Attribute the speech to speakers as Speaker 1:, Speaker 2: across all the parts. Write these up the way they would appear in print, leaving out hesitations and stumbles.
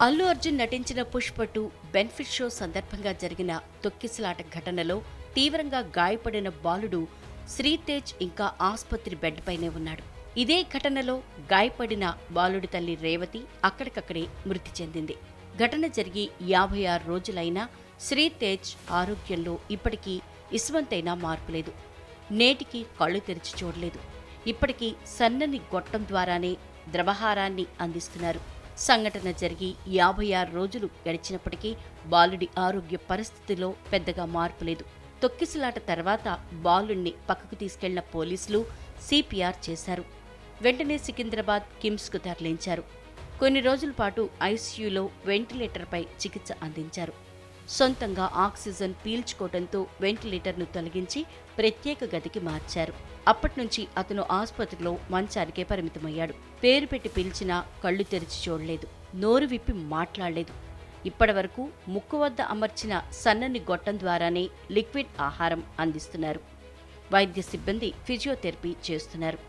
Speaker 1: అల్లు అర్జున్ నటించిన Pushpa 2 benefit show సందర్భంగా జరిగిన తొక్కిసలాట ఘటనలో తీవ్రంగా గాయపడిన బాలుడు శ్రీతేజ్ ఇంకా ఆస్పత్రి బెడ్పైనే ఉన్నాడు. ఇదే ఘటనలో గాయపడిన బాలుడి తల్లి రేవతి అక్కడికక్కడే మృతి చెందింది. ఘటన జరిగి 56 రోజులైనా శ్రీతేజ్ ఆరోగ్యంలో ఇప్పటికీ ఇసువంతైనా మార్పు లేదు. నేటికి కళ్ళు తెరిచి చూడలేదు. ఇప్పటికీ సన్నని గొట్టం ద్వారానే ద్రవహారాన్ని అందిస్తున్నారు. సంఘటన జరిగి 56 రోజులు గడిచినప్పటికీ బాలుడి ఆరోగ్య పరిస్థితిలో పెద్దగా మార్పు లేదు. తొక్కిసలాట తర్వాత బాలుణ్ణి పక్కకు తీసుకెళ్లిన పోలీసులు సిపిఆర్ చేశారు. వెంటనే సికింద్రాబాద్ కిమ్స్కు తరలించారు. కొన్ని రోజుల పాటు ఐసీయూలో వెంటిలేటర్పై చికిత్స అందించారు. సొంతంగా ఆక్సిజన్ పీల్చుకోవడంతో వెంటిలేటర్ను తొలగించి ప్రత్యేక గదికి మార్చారు. అప్పట్నుంచి అతను ఆసుపత్రిలో మంచానికే పరిమితమయ్యాడు. పేరు పెట్టి పిలిచినా కళ్ళు తెరిచి చూడలేదు. నోరు విప్పి మాట్లాడలేదు. ఇప్పటివరకు ముక్కు వద్ద అమర్చిన సన్నని గొట్టం ద్వారానే లిక్విడ్ ఆహారం అందిస్తున్నారు. వైద్య సిబ్బంది ఫిజియోథెరపీ చేస్తున్నారు.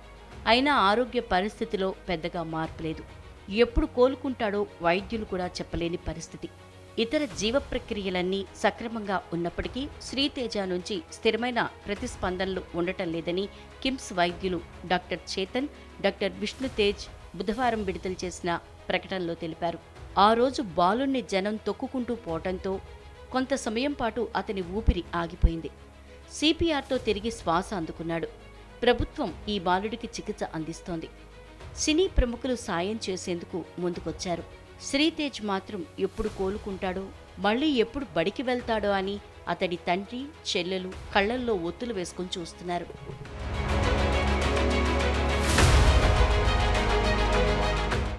Speaker 1: అయినా ఆరోగ్య పరిస్థితిలో పెద్దగా మార్పు లేదు. ఎప్పుడు కోలుకుంటాడో వైద్యులు కూడా చెప్పలేని పరిస్థితి. ఇతర జీవ ప్రక్రియలన్నీ సక్రమంగా ఉన్నప్పటికీ శ్రీతేజ నుంచి స్థిరమైన ప్రతిస్పందనలు ఉండటం లేదని కిమ్స్ వైద్యులు డాక్టర్ చేతన్, డాక్టర్ విష్ణుతేజ్ బుధవారం విడుదల చేసిన ప్రకటనలో తెలిపారు. ఆ రోజు బాలుణ్ణి జనం తొక్కుకుంటూ పోవడంతో కొంత సమయం పాటు అతని ఊపిరి ఆగిపోయింది. సిపిఆర్తో తిరిగి శ్వాస అందుకున్నాడు. ప్రభుత్వం ఈ బాలుడికి చికిత్స అందిస్తోంది. సినీ ప్రముఖులు సాయం చేసేందుకు ముందుకొచ్చారు. శ్రీతేజ్ మాత్రం ఎప్పుడు కోలుకుంటాడో, మళ్లీ ఎప్పుడు బడికి వెళ్తాడో అని అతడి తండ్రి, చెల్లెలు కళ్లల్లో ఒత్తులు వేసుకుని చూస్తున్నారు.